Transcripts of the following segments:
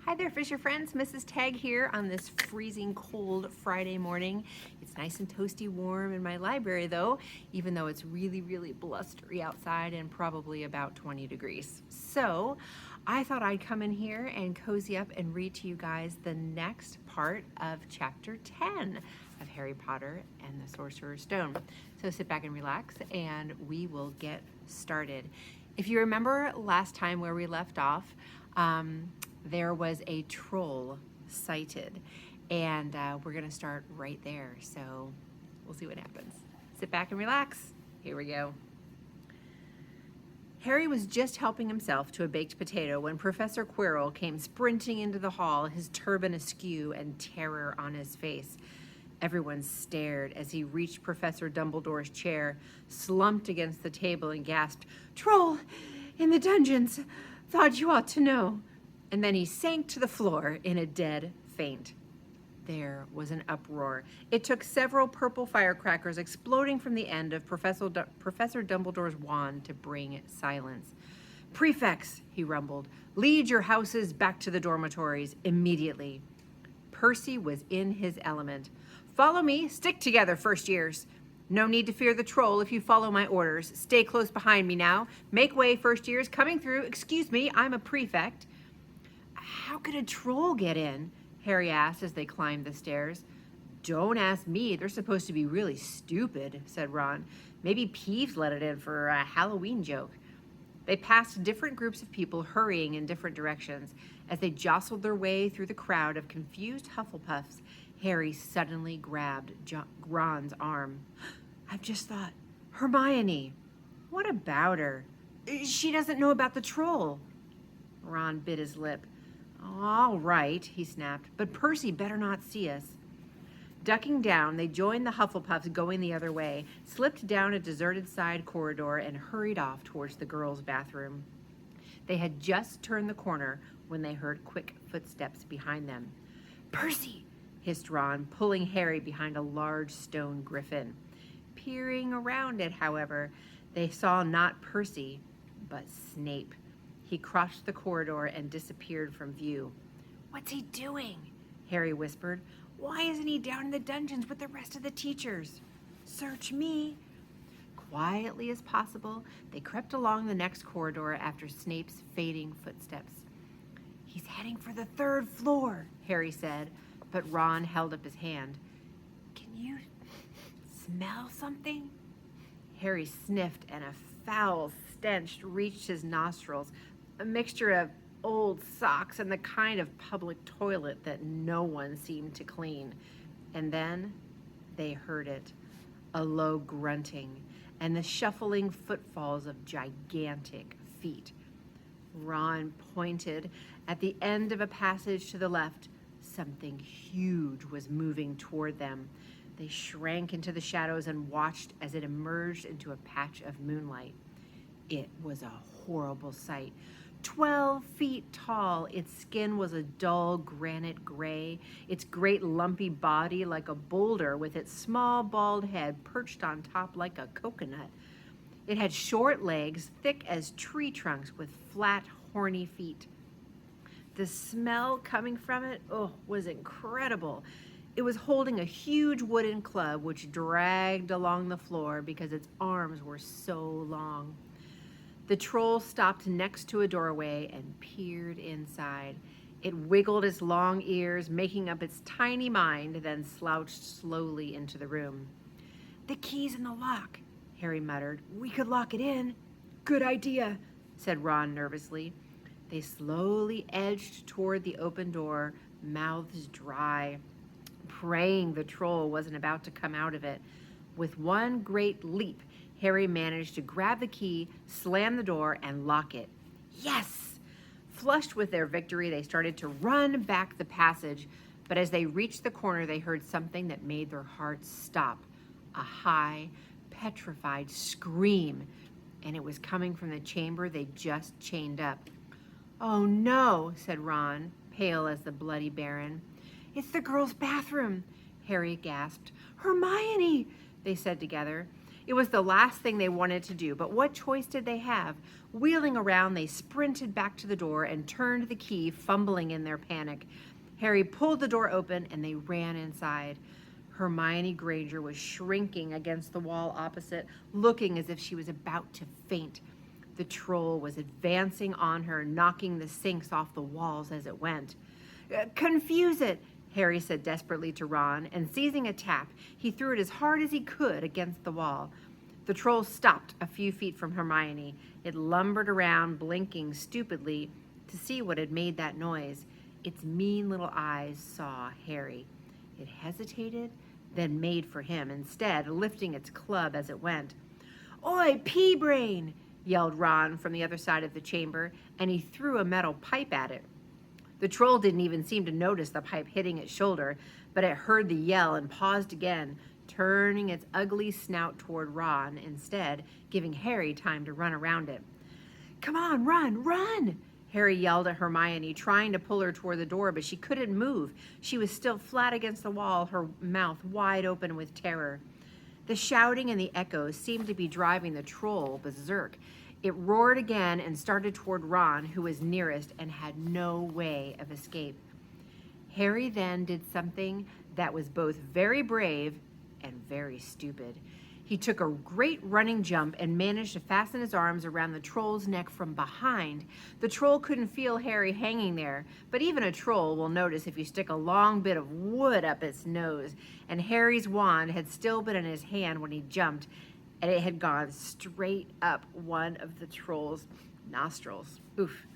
Hi there, Fisher friends. Mrs. Tag here on this freezing cold Friday morning. It's nice and toasty warm in my library though, even though it's really blustery outside and probably about 20 degrees. So I thought I'd come in here and cozy up and read to you guys the next part of chapter 10 of Harry Potter and the Sorcerer's Stone. So sit back and relax and we will get started. If you remember last time where we left off, there was a troll sighted, and we're gonna start right there. So we'll see what happens. Sit back and relax. Here we go. Harry was just helping himself to a baked potato when Professor Quirrell came sprinting into the hall, his turban askew and terror on his face. Everyone stared as he reached Professor Dumbledore's chair, slumped against the table and gasped, "Troll in the dungeons! Thought you ought to know." And then he sank to the floor in a dead faint. There was an uproar. It took several purple firecrackers exploding from the end of Professor Dumbledore's wand to bring silence. "Prefects," he rumbled, "lead your houses back to the dormitories immediately." Percy was in his element. "Follow me. Stick together, first years. No need to fear the troll if you follow my orders. Stay close behind me now. Make way, first years. Coming through. Excuse me, I'm a prefect." "How could a troll get in?" Harry asked as they climbed the stairs. "Don't ask me. They're supposed to be really stupid," said Ron. "Maybe Peeves let it in for a Halloween joke." They passed different groups of people hurrying in different directions. As they jostled their way through the crowd of confused Hufflepuffs, Harry suddenly grabbed Ron's arm. "I've just thought, Hermione." "What about her?" "She doesn't know about the troll." Ron bit his lip. "All right," he snapped, "but Percy better not see us." Ducking down, they joined the Hufflepuffs going the other way, slipped down a deserted side corridor, and hurried off towards the girls' bathroom. They had just turned the corner when they heard quick footsteps behind them. "Percy!" hissed Ron, pulling Harry behind a large stone griffin. Peering around it, however, they saw not Percy, but Snape. He crossed the corridor and disappeared from view. "What's he doing?" Harry whispered. "Why isn't he down in the dungeons with the rest of the teachers?" "Search me." Quietly as possible, they crept along the next corridor after Snape's fading footsteps. "He's heading for the 3rd floor," Harry said, but Ron held up his hand. "Can you smell something?" Harry sniffed and a foul stench reached his nostrils. A mixture of old socks and the kind of public toilet that no one seemed to clean. And then they heard it, a low grunting and the shuffling footfalls of gigantic feet. Ron pointed at the end of a passage to the left. Something huge was moving toward them. They shrank into the shadows and watched as it emerged into a patch of moonlight. It was a horrible sight. 12 feet tall, its skin was a dull granite gray, its great lumpy body like a boulder with its small bald head perched on top like a coconut. It had short legs, thick as tree trunks with flat, horny feet. The smell coming from it, was incredible. It was holding a huge wooden club which dragged along the floor because its arms were so long. The troll stopped next to a doorway and peered inside. It wiggled its long ears, making up its tiny mind, then slouched slowly into the room. "The key's in the lock," Harry muttered. "We could lock it in." "Good idea," said Ron nervously. They slowly edged toward the open door, mouths dry, praying the troll wasn't about to come out of it. With one great leap, Harry managed to grab the key, slam the door, and lock it. Yes! Flushed with their victory, they started to run back the passage, but as they reached the corner, they heard something that made their hearts stop. A high, petrified scream, and it was coming from the chamber they just chained up. "Oh no," said Ron, pale as the bloody Baron. "It's the girls' bathroom," Harry gasped. "Hermione," they said together. It was the last thing they wanted to do, but what choice did they have? Wheeling around, they sprinted back to the door and turned the key, fumbling in their panic. Harry pulled the door open and they ran inside. Hermione Granger was shrinking against the wall opposite, looking as if she was about to faint. The troll was advancing on her, knocking the sinks off the walls as it went. "Confuse it," Harry said desperately to Ron, and seizing a tap, he threw it as hard as he could against the wall. The troll stopped a few feet from Hermione. It lumbered around, blinking stupidly to see what had made that noise. Its mean little eyes saw Harry. It hesitated, then made for him, instead lifting its club as it went. "Oi, pea-brain!" yelled Ron from the other side of the chamber, and he threw a metal pipe at it. The troll didn't even seem to notice the pipe hitting its shoulder, but it heard the yell and paused again, turning its ugly snout toward Ron instead, giving Harry time to run around it. "Come on, run, run!" Harry yelled at Hermione, trying to pull her toward the door, but she couldn't move. She was still flat against the wall, her mouth wide open with terror. The shouting and the echoes seemed to be driving the troll berserk. It roared again and started toward Ron, who was nearest and had no way of escape. Harry then did something that was both very brave and very stupid. He took a great running jump and managed to fasten his arms around the troll's neck from behind. The troll couldn't feel Harry hanging there, but even a troll will notice if you stick a long bit of wood up its nose, and Harry's wand had still been in his hand when he jumped, and it had gone straight up one of the troll's nostrils. Oof.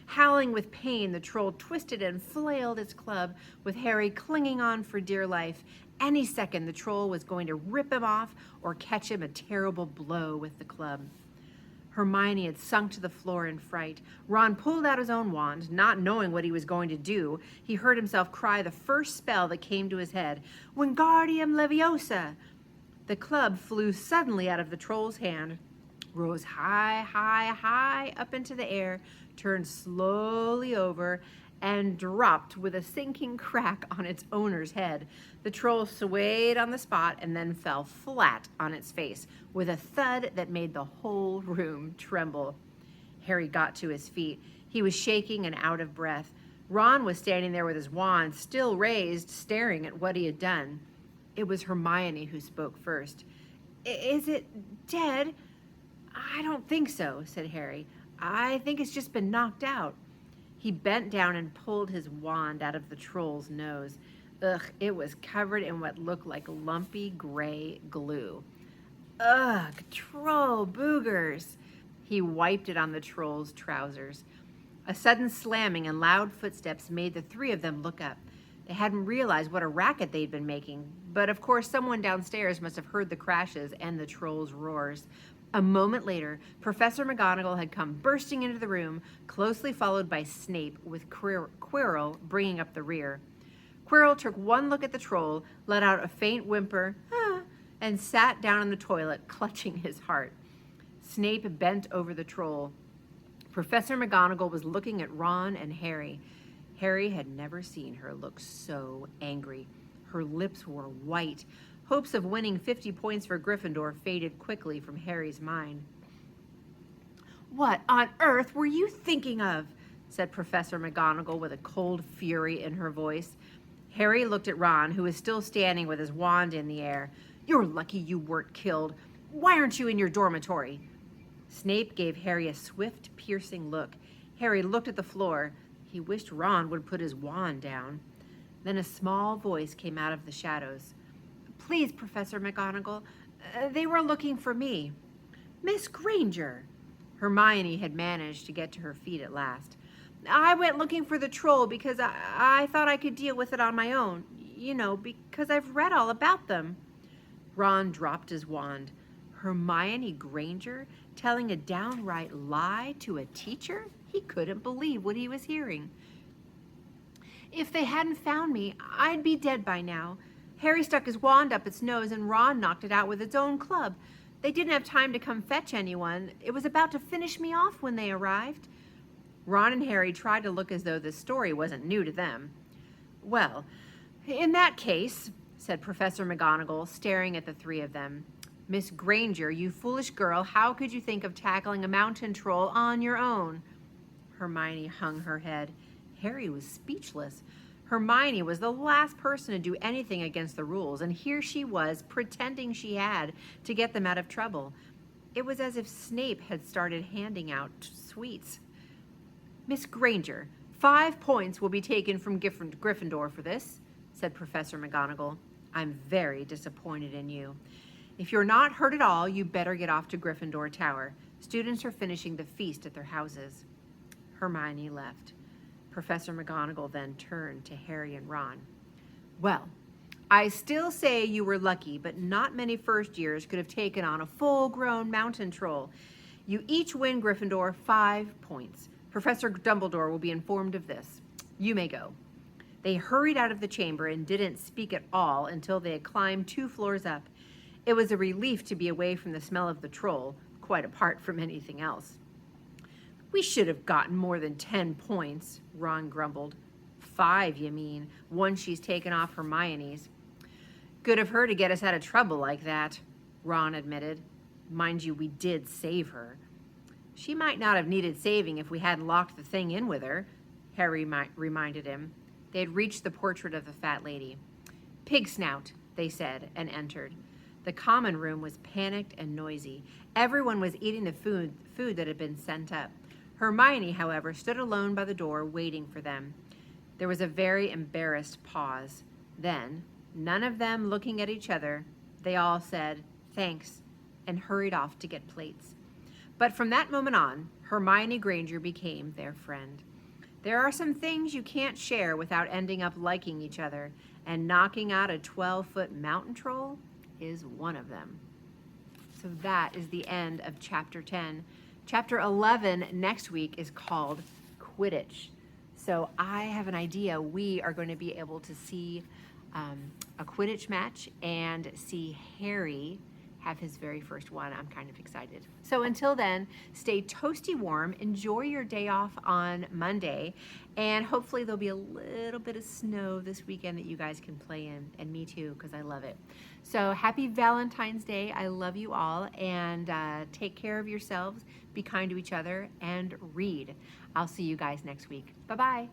Howling with pain, the troll twisted and flailed its club, with Harry clinging on for dear life. Any second, the troll was going to rip him off or catch him a terrible blow with the club. Hermione had sunk to the floor in fright. Ron pulled out his own wand, not knowing what he was going to do. He heard himself cry the first spell that came to his head, "Wingardium Leviosa!" The club flew suddenly out of the troll's hand, rose high, high, high up into the air, turned slowly over, and dropped with a sinking crack on its owner's head. The troll swayed on the spot and then fell flat on its face with a thud that made the whole room tremble. Harry got to his feet. He was shaking and out of breath. Ron was standing there with his wand still raised, staring at what he had done. It was Hermione who spoke first. "Is it dead?" "I don't think so," said Harry. "I think it's just been knocked out." He bent down and pulled his wand out of the troll's nose. Ugh, it was covered in what looked like lumpy gray glue. "Ugh, troll boogers." He wiped it on the troll's trousers. A sudden slamming and loud footsteps made the three of them look up. They hadn't realized what a racket they'd been making, but of course someone downstairs must have heard the crashes and the troll's roars. A moment later, Professor McGonagall had come bursting into the room, closely followed by Snape, with Quirrell bringing up the rear. Quirrell took one look at the troll, let out a faint whimper, and sat down on the toilet, clutching his heart. Snape bent over the troll. Professor McGonagall was looking at Ron and Harry. Harry had never seen her look so angry. Her lips were white. Hopes of winning 50 points for Gryffindor faded quickly from Harry's mind. "What on earth were you thinking of?" said Professor McGonagall with a cold fury in her voice. Harry looked at Ron, who was still standing with his wand in the air. "You're lucky you weren't killed. Why aren't you in your dormitory?" Snape gave Harry a swift, piercing look. Harry looked at the floor. He wished Ron would put his wand down. Then a small voice came out of the shadows. "Please, Professor McGonagall, they were looking for me." "Miss Granger!" Hermione had managed to get to her feet at last. "I went looking for the troll because I thought I could deal with it on my own. You know, because I've read all about them." Ron dropped his wand. Hermione Granger telling a downright lie to a teacher? He couldn't believe what he was hearing. "If they hadn't found me, I'd be dead by now. Harry stuck his wand up its nose and Ron knocked it out with its own club. They didn't have time to come fetch anyone. It was about to finish me off when they arrived." Ron and Harry tried to look as though this story wasn't new to them. "Well, in that case," said Professor McGonagall, staring at the three of them, Miss Granger, you foolish girl, how could you think of tackling a mountain troll on your own? Hermione hung her head. Harry was speechless. Hermione was the last person to do anything against the rules, and here she was pretending she had to get them out of trouble. It was as if Snape had started handing out sweets. Miss Granger, 5 points will be taken from Gryffindor for this, said Professor McGonagall. I'm very disappointed in you. If you're not hurt at all, you better get off to Gryffindor Tower. Students are finishing the feast at their houses. Hermione left. Professor McGonagall then turned to Harry and Ron. Well, I still say you were lucky, but not many first years could have taken on a full-grown mountain troll. You each win Gryffindor 5 points. Professor Dumbledore will be informed of this. You may go. They hurried out of the chamber and didn't speak at all until they had climbed 2 floors up. It was a relief to be away from the smell of the troll, quite apart from anything else. We should have gotten more than 10 points, Ron grumbled. 5, you mean, once she's taken off Hermione's. Good of her to get us out of trouble like that, Ron admitted. Mind you, we did save her. She might not have needed saving if we hadn't locked the thing in with her, Harry reminded him. They had reached the portrait of the fat lady. Pig snout, they said, and entered. The common room was panicked and noisy. Everyone was eating the food that had been sent up. Hermione, however, stood alone by the door waiting for them. There was a very embarrassed pause. Then, none of them looking at each other, they all said, thanks, and hurried off to get plates. But from that moment on, Hermione Granger became their friend. There are some things you can't share without ending up liking each other, and knocking out a 12-foot mountain troll is one of them. So that is the end of chapter 10. Chapter 11 next week is called Quidditch. So I have an idea. We are going to be able to see a Quidditch match and see Harry have his very first one. I'm kind of excited. So until then, stay toasty warm, enjoy your day off on Monday, and hopefully there'll be a little bit of snow this weekend that you guys can play in, and me too, because I love it. So happy Valentine's Day. I love you all, and take care of yourselves, be kind to each other, and read. I'll see you guys next week. Bye-bye.